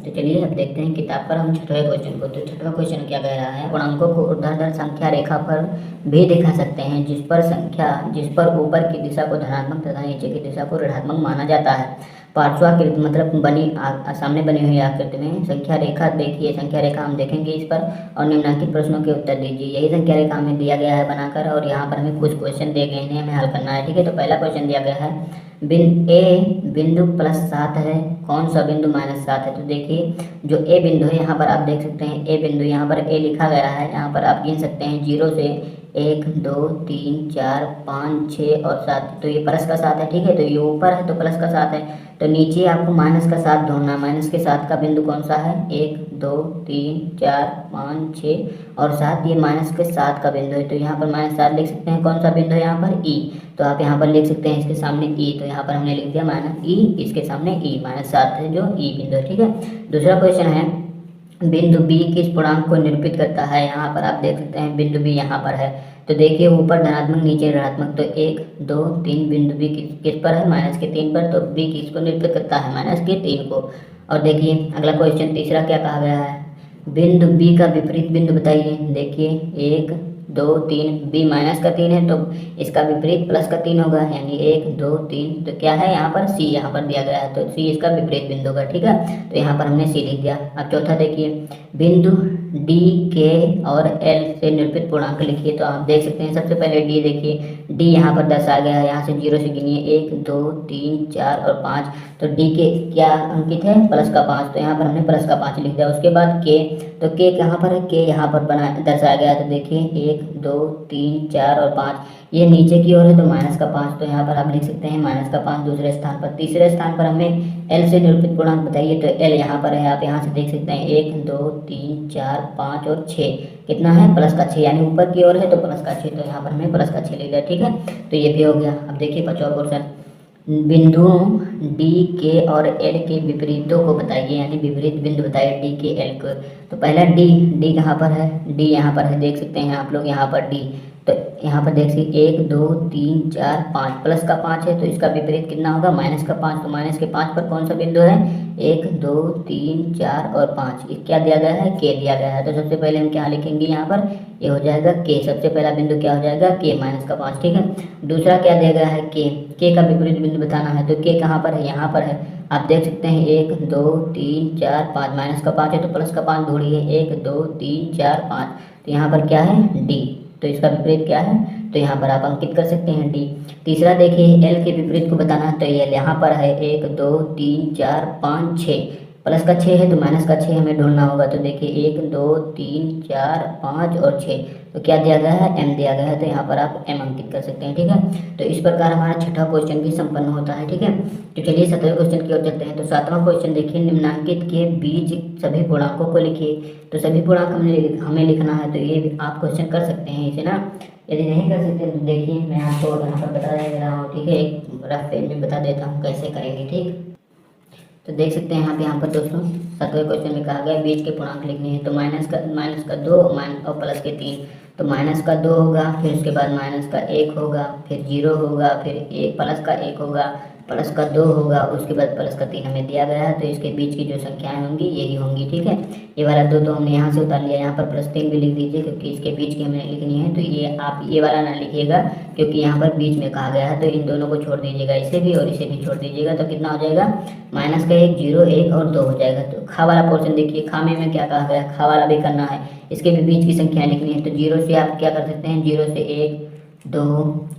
तो चलिए अब देखते हैं किताब पर हम छठवें क्वेश्चन को। तो छठवां क्वेश्चन क्या कह रहा है, पूर्णांकों को ऊर्ध्वाधर संख्या रेखा पर भी दिखा सकते हैं जिस पर ऊपर की दिशा को धनात्मक तथा नीचे की दिशा को ऋणात्मक माना जाता है। पार्श्वाकृत मतलब सामने बनी हुई आकृति में संख्या रेखा देखिए, संख्या रेखा हम देखेंगे इस पर और निम्नलिखित प्रश्नों के उत्तर दीजिए। यही संख्या रेखा हमें दिया गया है बनाकर और यहाँ पर हमें कुछ क्वेश्चन दिए गए हैं, हमें हल करना है। ठीक है, तो पहला क्वेश्चन दिया गया है ए बिंदु +7 है, कौन सा बिंदु -7 है। तो देखिए जो ए बिंदु है यहाँ पर आप देख सकते हैं ए बिंदु, यहाँ पर ए लिखा गया है, यहाँ पर आप गिन सकते हैं 0 से 1 2 3 4 5 6 और 7। तो ये प्लस का 7 है। ठीक है, तो ये ऊपर है तो प्लस का 7 है, तो नीचे आपको माइनस का 7 ढूंढना है। माइनस के 7 का बिंदु कौन सा है, 1 2 3 4 5 6 और 7, ये माइनस के 7 का बिंदु है। तो यहाँ पर -7 लिख सकते हैं, कौन सा बिंदु है यहाँ पर, ई। तो आप यहाँ पर लिख सकते हैं इसके सामने ई, तो यहाँ पर हमने लिख दिया -ई, इसके सामने ई, -7 है जो ई बिंदु है। ठीक है, दूसरा क्वेश्चन है बिंदु बी किस पूर्णांक को निरूपित करता है। यहाँ पर आप देख सकते हैं बिंदु बी यहाँ पर है, तो देखिए ऊपर धनात्मक नीचे ऋणात्मक, तो 1 2 3 बिंदु बी किस पर है, -3 पर, तो बी किसको निरूपित करता है, -3 को। और देखिए अगला क्वेश्चन तीसरा क्या कहा गया है, बिंदु बी का विपरीत बिंदु बताइए। देखिए 1 2 3, बी -3 है तो इसका विपरीत +3 होगा, यानी 1 2 3, तो क्या है यहाँ पर सी, यहाँ पर दिया गया है तो सी इसका विपरीत बिंदु होगा। ठीक है, तो यहाँ पर हमने सी लिख दिया। अब चौथा देखिए बिंदु डी के और एल से निरूपित पूर्णांक लिखिए। तो आप देख सकते हैं सबसे पहले डी देखिए, डी यहाँ पर दर्शाया गया है, यहाँ से 0 से गिनिए 1 2 3 4 और 5, तो डी के क्या अंकित है, +5, तो यहाँ पर हमने +5 लिख दिया। उसके बाद के, तो के कहाँ पर है, के यहाँ पर दर्शाया गया है, तो देखिए 1 2 3 4 और 5, ये नीचे की ओर है तो -5, तो यहाँ पर आप लिख सकते हैं -5 दूसरे स्थान पर। तीसरे स्थान पर हमें एल से निरूपित पूर्णांक बताइए, तो एल यहाँ पर है, आप यहाँ से देख सकते हैं 1 2 3 4 5 और 6, कितना है, +6, यानी ऊपर की ओर है तो +6, तो यहाँ पर हमें +6 लिख दिया। ठीक है, तो ये भी हो गया। अब देखिए पांचवा क्वेश्चन, बिंदुओं डी के और एल के विपरीतों को बताइए, यानी विपरीत बिंदु बताइए डी के एल को। तो पहला डी कहाँ पर है, डी यहाँ पर है, देख सकते हैं आप लोग यहाँ पर डी, तो यहाँ पर देख सकते 1 2 3 4 5, प्लस का 5 है तो इसका विपरीत कितना होगा, -5, तो -5 पर कौन सा बिंदु है, 1 2 3 4 और 5, क्या दिया गया है, के दिया गया है। तो सबसे पहले हम क्या लिखेंगे यहाँ पर, ये हो जाएगा के, सबसे पहला बिंदु क्या हो जाएगा, के -5। ठीक है, दूसरा क्या दिया गया है, के का विपरीत बिंदु बताना है, तो के कहाँ पर है, यहाँ पर है, आप देख सकते हैं 1 2 3 4 5, -5 है तो +5 ढूंढिए, 1 2 3 4 5, तो यहाँ पर क्या है, डी, तो इसका विपरीत क्या है, तो यहाँ पर आप अंकित कर सकते हैं डी। तीसरा देखिए एल के विपरीत को बताना है, तो एल यहाँ पर है 1 2 3 4 5 6, प्लस का 6 है तो -6 हमें ढूंढना होगा, तो देखिए 1 2 3 4 5 और 6, तो क्या दिया गया है, एम दिया गया है, तो यहाँ पर आप एम अंकित कर सकते हैं। ठीक है, तो इस प्रकार हमारा छठा क्वेश्चन भी संपन्न होता है। ठीक है, तो चलिए 7वें क्वेश्चन की ओर चलते हैं। तो 7वां क्वेश्चन देखिए, निम्नांकित के बीच सभी पूर्णांकों को लिखिए। तो सभी पूर्णांक हमें लिखना है, तो ये आप क्वेश्चन कर सकते हैं इसे ना, यदि नहीं कर सकते तो देखिए मैं आपको यहाँ पर बता दे रहा हूँ। ठीक है, एक रफ पेज में बता देता हूँ कैसे करेंगे। ठीक, तो देख सकते हैं यहाँ पर दोस्तों 7वें क्वेश्चन में कहा गया बीच के पूर्णांक लिखने हैं। तो माइनस का 2 और प्लस के 3, तो -2 होगा, फिर उसके बाद -1 होगा, फिर 0 होगा, फिर प्लस का 1 होगा, प्लस का 2 होगा, उसके बाद प्लस का 3 हमें दिया गया है, तो इसके बीच की जो संख्याएं होंगी यही होंगी। ठीक है, ये वाला 2 तो हमने यहाँ से उतार लिया, यहाँ पर +3 भी लिख दीजिए क्योंकि इसके बीच की हमें लिखनी है। तो ये आप ये वाला ना लिखिएगा क्योंकि यहाँ पर बीच में कहा गया है, तो इन दोनों को छोड़ दीजिएगा, इसे भी और इसे भी छोड़ दीजिएगा, तो कितना हो जाएगा, -1 0 1 और 2 हो जाएगा। तो खा वाला पोर्शन देखिए, खा में क्या कहा गया, खा वाला भी करना है, इसके भी बीच की संख्या लिखनी है। तो 0 से आप क्या कर सकते हैं, 0 से 1 2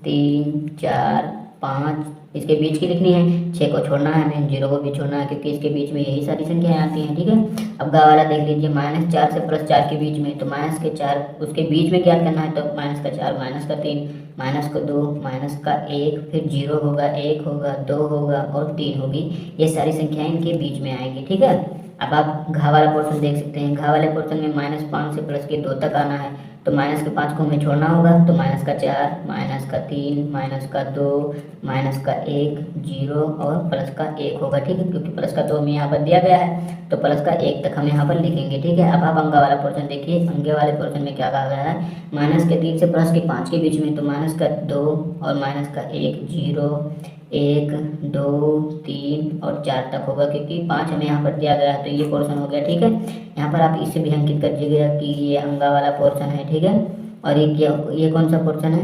3 4 5, इसके बीच की लिखनी है, 6 को छोड़ना है हमें, 0 को भी छोड़ना है क्योंकि इसके बीच में यही सारी संख्याएं आती हैं। ठीक है, अब गा वाला देख लीजिए, -4 से +4 के बीच में, तो -4 उसके बीच में क्या करना है, तो -4 -3 -2 -1, फिर 0 होगा, 1 होगा, 2 होगा और 3 होगी, ये सारी संख्याएं इनके बीच में आएंगी। ठीक है, अब आप घा वाला पोर्शन देख सकते हैं, घा वाले पोर्शन में -5 से प्लस के 2 तक आना है, तो माइनस के 5 को हमें छोड़ना होगा, तो माइनस का 4, माइनस का 3, माइनस का 2, माइनस का 1, 0 और प्लस का 1 होगा। ठीक है, क्योंकि प्लस का तो हमें यहाँ पर दिया गया है, तो प्लस का 1 तक हम यहाँ पर लिखेंगे। ठीक है, अब आप अंक वाला पोर्शन देखिए। अंक वाले पोर्शन में क्या कहा गया है, माइनस के 3 से प्लस के 5 के बीच में, तो माइनस का 2 और माइनस का 1, 0, 1, 2, 3 और 4 तक होगा, क्योंकि 5 हमें यहाँ पर दिया गया है, तो ये पोर्शन हो गया। ठीक है, यहाँ पर आप इससे भी अंकित कर दीजिएगा कि ये अंगा वाला पोर्शन है। ठीक है, और ये कौन सा पोर्शन है,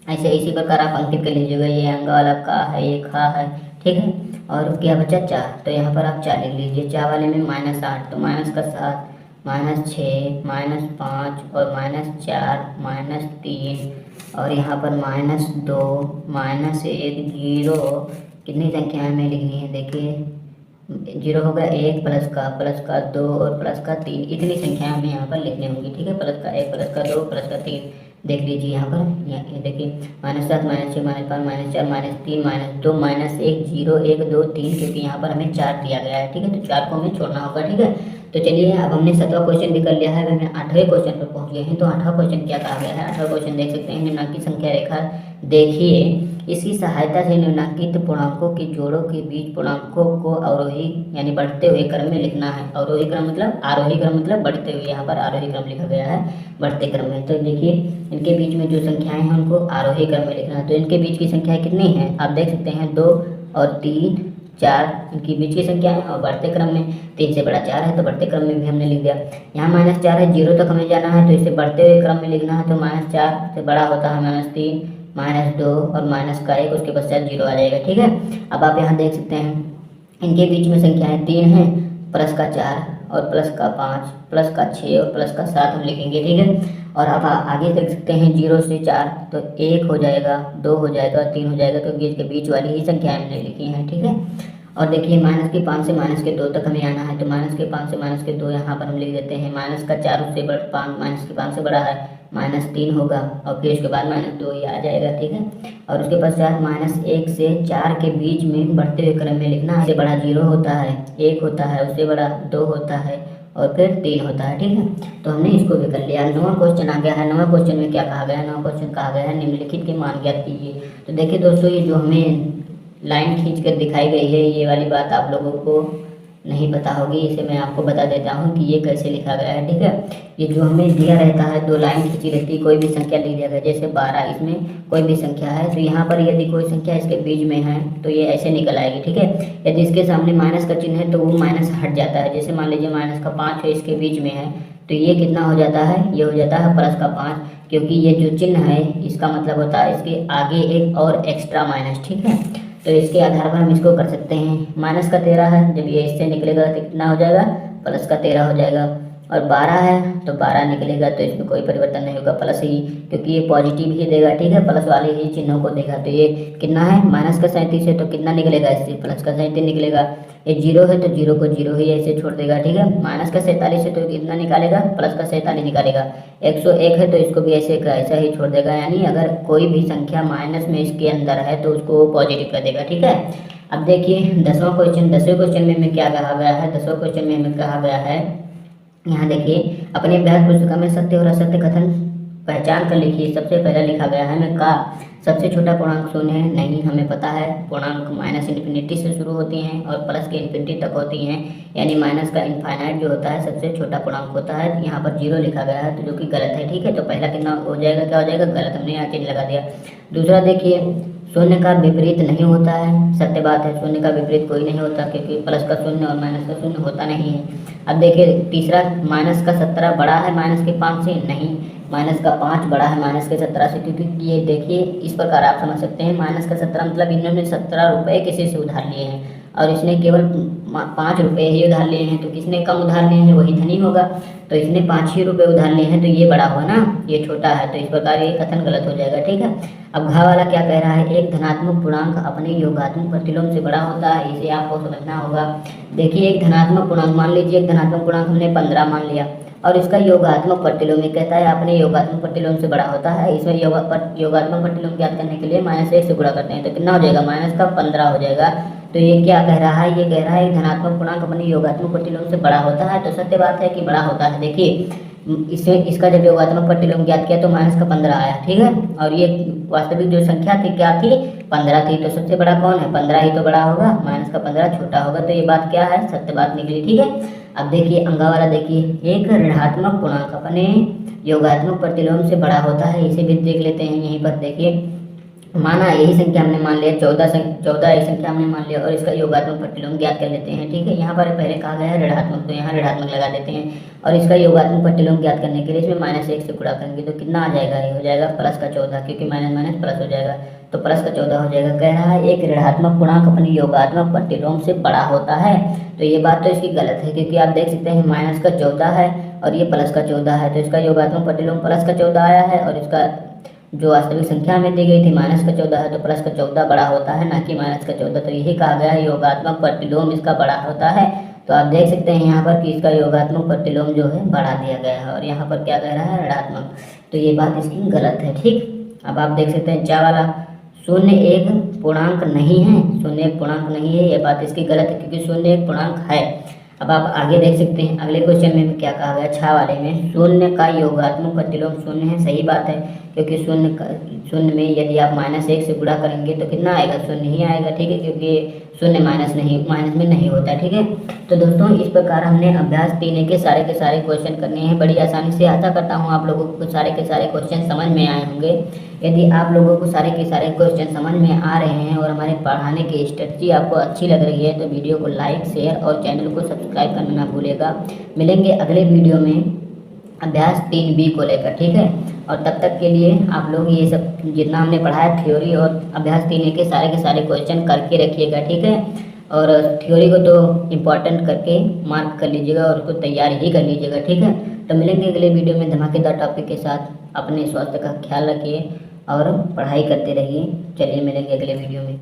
ऐसे इसी प्रकार आप अंकित कर लीजिएगा। ये अंगा वाला का है, ये खा है। ठीक है, और क्या बचा 4, तो यहाँ पर आप 4 लिख लीजिए। 4 वाले में -8, तो माइनस का 7, -6, -5 और -4, -3 और यहाँ पर -2, -1, 0। कितनी संख्या हमें लिखनी है, देखिए 0 होगा 1 प्लस का 2 और प्लस का 3, इतनी संख्या हमें यहाँ पर लिखनी होंगी। ठीक है, प्लस का 1 प्लस का 2 प्लस का 3, देख लीजिए यहाँ पर, ये देखिए -7, -6, -5, -4, -3, -2, -1, 0, 1, 2, 3, क्योंकि यहाँ पर हमें 4 दिया गया है। ठीक है, तो 4 को हमें छोड़ना होगा। ठीक है, तो चलिए अब हमने 7वां क्वेश्चन भी कर लिया है, हमें 8वें क्वेश्चन पर पहुँच गए हैं। तो 8वां क्वेश्चन क्या कहा गया है, 8वां क्वेश्चन देख सकते हैं, निम्नांकित संख्या रेखा देखिए, इसकी सहायता से निम्नांकित पूर्णांकों के जोड़ों के बीच पूर्णांकों को अवरोही यानी बढ़ते हुए क्रम में लिखना है। अवरोही क्रम मतलब, आरोही क्रम मतलब बढ़ते हुए, यहाँ पर आरोही क्रम लिखा गया है बढ़ते क्रम में। तो देखिए इनके बीच में जो संख्याएं हैं उनको आरोही क्रम में लिखना है। तो इनके बीच की संख्याएं कितनी हैं, आप देख सकते हैं 2 और 3, 4 इनकी बीच की संख्या है, और बढ़ते क्रम में 3 से बड़ा 4 है, तो बढ़ते क्रम में भी हमने लिख दिया। यहाँ -4 है, 0 तक हमें जाना है, तो इसे बढ़ते हुए क्रम में लिखना है। तो -4 से बड़ा होता है -3, -2 और -1, उसके पश्चात 0 आ जाएगा। ठीक है, अब आप यहाँ देख सकते हैं इनके बीच में संख्याएं 3 हैं, प्लस का 4 और प्लस का 5, प्लस का 6 और प्लस का 7 हम लिखेंगे। ठीक है, और आप आगे देख सकते हैं 0 से 4, तो 1 हो जाएगा, 2 हो जाएगा, 3 हो जाएगा, क्योंकि इसके बीच वाली ही संख्याएं हमने लिखी हैं। ठीक है, और देखिए -5 से -2 तक हमें आना है, तो -5 से -2 यहाँ पर हम लिख देते हैं। -4 उससे बड़ा, -5 से बड़ा है, -3 होगा, और फिर उसके बाद -2 ही आ जाएगा। ठीक है, और उसके पश्चात -1 से 4 के बीच में बढ़ते हुए क्रम में लिखना है। उससे बड़ा 0 होता है, 1 होता है, उससे बड़ा 2 होता है और फिर 3 होता है। ठीक है, तो हमने इसको भी कर लिया। 9वां क्वेश्चन आ गया है। 9वां क्वेश्चन में क्या कहा गया है, 9वां क्वेश्चन कहा गया है निम्नलिखित के मान ज्ञात कीजिए। तो देखिए दोस्तों, ये जो हमें लाइन खींच कर दिखाई गई है, ये वाली बात आप लोगों को नहीं पता होगी, इसे मैं आपको बता देता हूँ कि ये कैसे लिखा गया है। ठीक है, ये जो हमें दिया रहता है, 2 लाइन खींची रहती है, कोई भी संख्या दी दिया गया, जैसे 12, इसमें कोई भी संख्या है, तो यहाँ पर यदि कोई संख्या इसके बीच में है तो ये ऐसे निकल आएगी। ठीक है, यदि इसके सामने माइनस का चिन्ह है तो वो माइनस हट जाता है। जैसे मान लीजिए -5 है, इसके बीच में है, तो ये कितना हो जाता है, ये हो जाता है +5, क्योंकि ये जो चिन्ह है इसका मतलब होता है इसके आगे एक और एक्स्ट्रा माइनस। ठीक है, तो इसके आधार पर हम इसको कर सकते हैं। -13 है, जब ये इससे निकलेगा तो कितना हो जाएगा, +13 हो जाएगा। और 12 है तो 12 निकलेगा, तो इसमें कोई परिवर्तन नहीं होगा, प्लस ही, क्योंकि ये पॉजिटिव ही देगा। ठीक है, प्लस वाले ही चिन्हों को देगा। तो ये कितना है, -37 है, तो कितना निकलेगा, इससे +37 निकलेगा। ये 0 है तो 0 को 0 ही ऐसे छोड़ देगा। ठीक है, -47 है तो कितना निकालेगा, +47 निकालेगा। 101 है तो इसको भी ऐसे का ऐसा ही छोड़ देगा, यानी अगर कोई भी संख्या माइनस में इसके अंदर है तो उसको पॉजिटिव कर देगा। ठीक है, अब देखिए 10वां क्वेश्चन। 10वें क्वेश्चन में हमें क्या कहा गया है, 10वां क्वेश्चन में हमें कहा गया है, यहाँ देखिए अपने अभ्यास पुस्तिका में सत्य और असत्य कथन पहचान कर लिखिए। सबसे पहला लिखा गया है मैं का सबसे छोटा पूर्णांक 0 है, नहीं हमें पता है। पूर्णांक -∞ से शुरू होती हैं और प्लस के इन्फिनिटी तक होती हैं, यानी माइनस का इनफाइनाइट जो होता है सबसे छोटा पूर्णांक होता है। यहाँ पर 0 लिखा गया है, तो जो कि गलत है। ठीक है, तो पहला कितना हो जाएगा, क्या हो जाएगा, गलत, हमने यहाँ चिन्ह लगा दिया। दूसरा देखिए, शून्य का विपरीत नहीं होता है, सत्य बात है, शून्य का विपरीत कोई नहीं होता, क्योंकि प्लस का 0 और माइनस का 0 होता नहीं है। अब देखिए तीसरा, -17 बड़ा है -5 से, नहीं, -5 बड़ा है -17 से, क्योंकि ये देखिए इस प्रकार आप समझ सकते हैं, -17 मतलब इन्होंने 17 रुपये किसी से उधार लिए हैं और इसने केवल 5 रुपये ही उधार लिए हैं, तो किसने कम उधार लिए हैं, वही धनी होगा। तो इसने 5 ही रुपये उधार लिए हैं, तो ये बड़ा हुआ ना, ये छोटा है, तो इस प्रकार ये कथन गलत हो जाएगा। ठीक है, अब घ वाला क्या कह रहा है, एक धनात्मक पूर्णांक अपने योगात्मक प्रतिलोम से बड़ा होता है, इसे आपको समझना होगा। देखिए एक धनात्मक पूर्णांक, मान लीजिए एक धनात्मक पूर्णांक हमने 15 मान लिया और इसका योगात्मक प्रतिलोम में कहता है अपने योगात्मक प्रतिलोम से बड़ा होता है। इसमें योगात्मक प्रतिलोम ज्ञात करने के लिए -1 से गुणा करते हैं, तो कितना हो जाएगा, -15 हो जाएगा। तो ये क्या कह रहा है, ये कह रहा है धनात्मक पूर्णांक अपने योगात्मक प्रतिलोम से बड़ा होता है, तो सत्य बात है कि बड़ा होता है। देखिए इससे इसका जब योगात्मक प्रतिलोम ज्ञात किया तो -15 आया, ठीक है। और ये वास्तविक जो संख्या थी क्या थी, 15 थी। तो सबसे बड़ा कौन है, 15 ही तो बड़ा होगा, -15 छोटा होगा। तो ये बात क्या है, सत्य बात निकली, ठीक है। अब देखिए अंगा वाला, देखिए एक ऋणात्मक पूर्णांक अपने योगात्मक प्रतिलोम से बड़ा होता है, इसे भी देख लेते हैं। यहीं पर देखिए माना यही संख्या हमने मान लिया, 14 यही संख्या हमने मान लिया और इसका योगात्मक प्रतिलोम ज्ञात कर लेते हैं, ठीक है। यहाँ पर पहले कहा गया है ऋणात्मक, तो यहाँ ऋणात्मक लगा देते हैं और इसका योगात्मक प्रतिलोम ज्ञात करने के लिए इसमें -1 से गुणा करेंगे तो कितना आ जाएगा, ये हो जाएगा +14, क्योंकि माइनस माइनस प्लस हो जाएगा, तो +14 हो जाएगा। कह रहा है एक ऋणात्मक पूर्णांक अपने योगात्मक प्रतिलोम से बड़ा होता है, तो ये बात तो इसकी गलत है, क्योंकि आप देख सकते हैं -14 है और ये +14 है, तो इसका योगात्मक प्रतिलोम +14 आया है और इसका जो वास्तविक संख्या में दी गई थी -14 है, तो +14 बड़ा होता है, ना कि -14। तो यही कहा गया है योगात्मक प्रतिलोम इसका बड़ा होता है। तो आप देख सकते हैं यहाँ पर कि इसका योगात्मक प्रतिलोम जो है बढ़ा दिया गया है और यहाँ पर क्या कह रहा है, ऋणात्मक। तो ये बात इसकी गलत है, ठीक। अब आप देख सकते हैं चा वाला, शून्य एक पूर्णांक नहीं है, शून्य एक पूर्णांक नहीं है, ये बात इसकी गलत है, क्योंकि शून्य एक पूर्णांक है। अब आप आगे देख सकते हैं अगले क्वेश्चन में क्या कहा गया, छा वाले में, शून्य का योगात्मक प्रतिलोम शून्य है, सही बात है, क्योंकि शून्य में यदि आप -1 से गुणा करेंगे तो कितना आएगा, शून्य ही आएगा, ठीक है, क्योंकि शून्य माइनस में नहीं होता, ठीक है। तो दोस्तों इस प्रकार हमने अभ्यास 3 के सारे क्वेश्चन करने हैं बड़ी आसानी से। आशा करता हूँ आप लोगों को सारे के सारे क्वेश्चन समझ में आए होंगे। यदि आप लोगों को सारे के सारे क्वेश्चन समझ में आ रहे हैं और हमारे पढ़ाने की स्ट्रेटजी आपको अच्छी लग रही है तो वीडियो को लाइक, शेयर और चैनल को सब्सक्राइब करना ना भूलेगा। मिलेंगे अगले वीडियो में अभ्यास 3B को लेकर, ठीक है। और तब तक के लिए आप लोग ये सब जितना हमने पढ़ाया थ्योरी और अभ्यास 3 के सारे क्वेश्चन करके रखिएगा, ठीक है। और थ्योरी को तो इम्पोर्टेंट करके मार्क कर लीजिएगा और उसको तैयार ही कर लीजिएगा, ठीक है। तो मिलेंगे अगले वीडियो में धमाकेदार टॉपिक के साथ। अपने स्वास्थ्य का ख्याल रखिए और पढ़ाई करते रहिए। चलिए मिलेंगे अगले वीडियो में।